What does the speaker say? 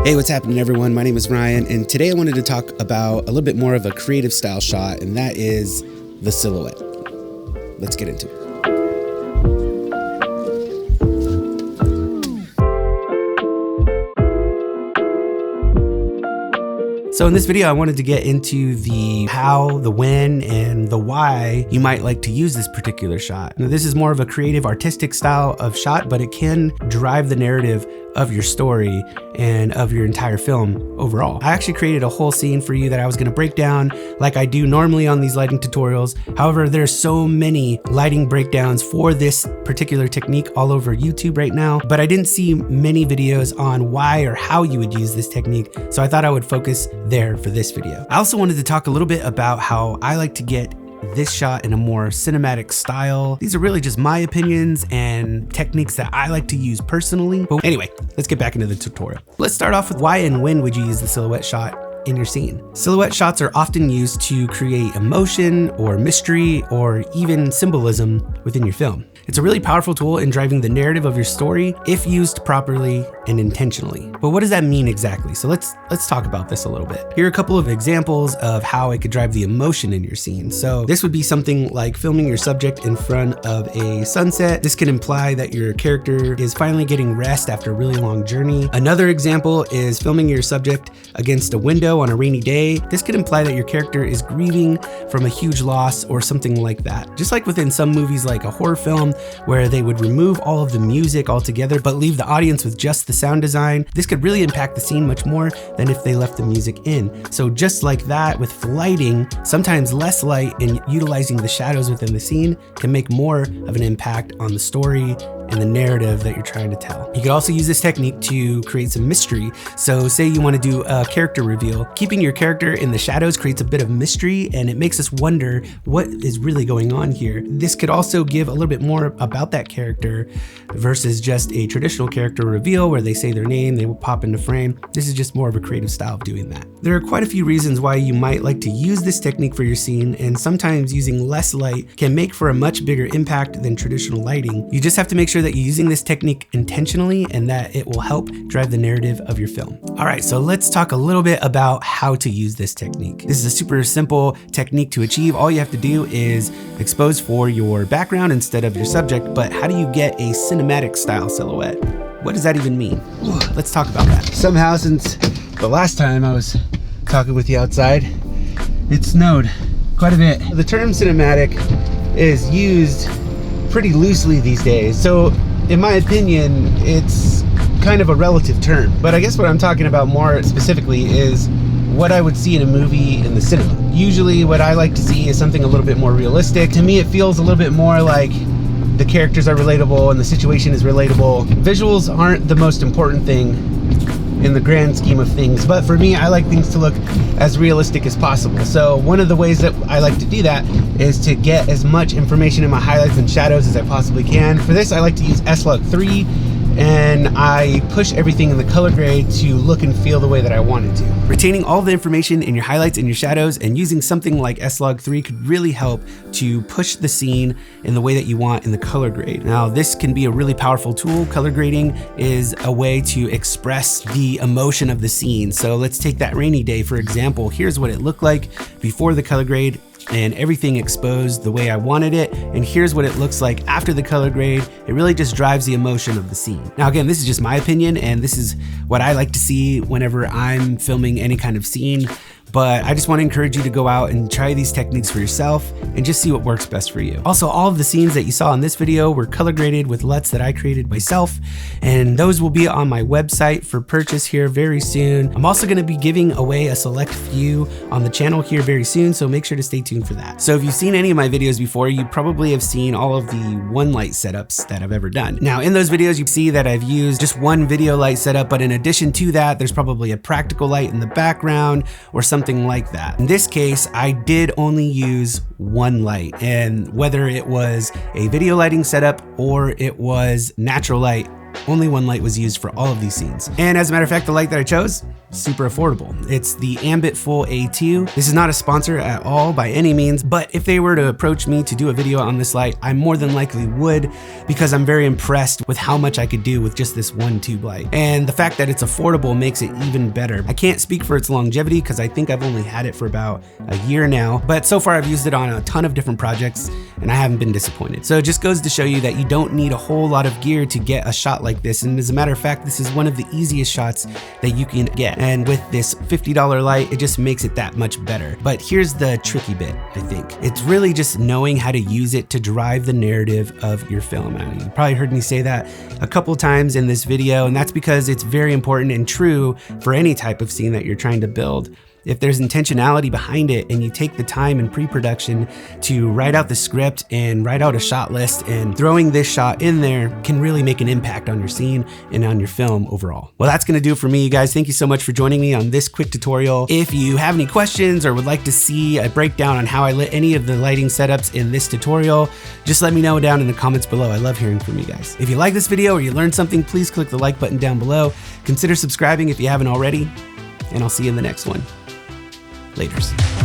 Hey, what's happening, everyone? My name is Ryan, and today I wanted to talk about a little bit more of a creative style shot, and that is the silhouette. Let's get into it. So in this video, I wanted to get into the how, the when, and the why you might like to use this particular shot. Now, this is more of a creative, artistic style of shot, but it can drive the narrative of your story and of your entire film overall. I actually created a whole scene for you that I was gonna break down like I do normally on these lighting tutorials. However, there's so many lighting breakdowns for this particular technique all over YouTube right now, but I didn't see many videos on why or how you would use this technique, so I thought I would focus there for this video. I also wanted to talk a little bit about how I like to get this shot in a more cinematic style. These are really just my opinions and techniques that I like to use personally. But anyway, let's get back into the tutorial. Let's start off with why and when would you use the silhouette shot in your scene. Silhouette shots are often used to create emotion or mystery or even symbolism within your film. It's a really powerful tool in driving the narrative of your story if used properly and intentionally. But what does that mean exactly? So let's talk about this a little bit. Here are a couple of examples of how it could drive the emotion in your scene. So this would be something like filming your subject in front of a sunset. This can imply that your character is finally getting rest after a really long journey. Another example is filming your subject against a window on a rainy day. This could imply that your character is grieving from a huge loss or something like that. Just like within some movies like a horror film, where they would remove all of the music altogether but leave the audience with just the sound design. This could really impact the scene much more than if they left the music in. So just like that with lighting, sometimes less light and utilizing the shadows within the scene can make more of an impact on the story and the narrative that you're trying to tell. You could also use this technique to create some mystery. So say you want to do a character reveal. Keeping your character in the shadows creates a bit of mystery and it makes us wonder what is really going on here. This could also give a little bit more about that character versus just a traditional character reveal where they say their name, they will pop into frame. This is just more of a creative style of doing that. There are quite a few reasons why you might like to use this technique for your scene, and sometimes using less light can make for a much bigger impact than traditional lighting. You just have to make sure that you're using this technique intentionally and that it will help drive the narrative of your film. All right, so let's talk a little bit about how to use this technique. This is a super simple technique to achieve. All you have to do is expose for your background instead of your subject, but how do you get a cinematic style silhouette? What does that even mean? Let's talk about that. Somehow since the last time I was talking with you outside, it snowed quite a bit. The term cinematic is used pretty loosely these days. So in my opinion, it's kind of a relative term. But I guess what I'm talking about more specifically is what I would see in a movie in the cinema. Usually what I like to see is something a little bit more realistic. To me, it feels a little bit more like the characters are relatable and the situation is relatable. Visuals aren't the most important thing in the grand scheme of things, but for me, I like things to look as realistic as possible. So one of the ways that I like to do that is to get as much information in my highlights and shadows as I possibly can. For this, I like to use S-Log3, and I push everything in the color grade to look and feel the way that I want it to. Retaining all the information in your highlights and your shadows and using something like S-Log3 could really help to push the scene in the way that you want in the color grade. Now, this can be a really powerful tool. Color grading is a way to express the emotion of the scene. So let's take that rainy day, for example. Here's what it looked like before the color grade and everything exposed the way I wanted it. And here's what it looks like after the color grade. It really just drives the emotion of the scene. Now, again, this is just my opinion, and this is what I like to see whenever I'm filming any kind of scene. But I just want to encourage you to go out and try these techniques for yourself and just see what works best for you. Also, all of the scenes that you saw in this video were color graded with LUTs that I created myself, and those will be on my website for purchase here very soon. I'm also going to be giving away a select few on the channel here very soon, so make sure to stay tuned for that. So if you've seen any of my videos before, you probably have seen all of the one light setups that I've ever done. Now, in those videos, you see that I've used just one video light setup, but in addition to that, there's probably a practical light in the background or something like that. In this case, I did only use one light, and whether it was a video lighting setup or it was natural light, Only one light was used for all of these scenes. And as a matter of fact, the light that I chose, super affordable. It's the Ambit Full A2. This is not a sponsor at all by any means, but if they were to approach me to do a video on this light, I more than likely would, because I'm very impressed with how much I could do with just this one tube light. And the fact that it's affordable makes it even better. I can't speak for its longevity because I think I've only had it for about a year now, but so far I've used it on a ton of different projects and I haven't been disappointed. So it just goes to show you that you don't need a whole lot of gear to get a shot like this. And as a matter of fact, this is one of the easiest shots that you can get. And with this $50 light, it just makes it that much better. But here's the tricky bit, I think. It's really just knowing how to use it to drive the narrative of your film. And you probably heard me say that a couple times in this video, and that's because it's very important and true for any type of scene that you're trying to build. If there's intentionality behind it and you take the time in pre-production to write out the script and write out a shot list, and throwing this shot in there can really make an impact on your scene and on your film overall. Well, that's gonna do it for me, you guys. Thank you so much for joining me on this quick tutorial. If you have any questions or would like to see a breakdown on how I lit any of the lighting setups in this tutorial, just let me know down in the comments below. I love hearing from you guys. If you like this video or you learned something, please click the like button down below. Consider subscribing if you haven't already, and I'll see you in the next one. Laters.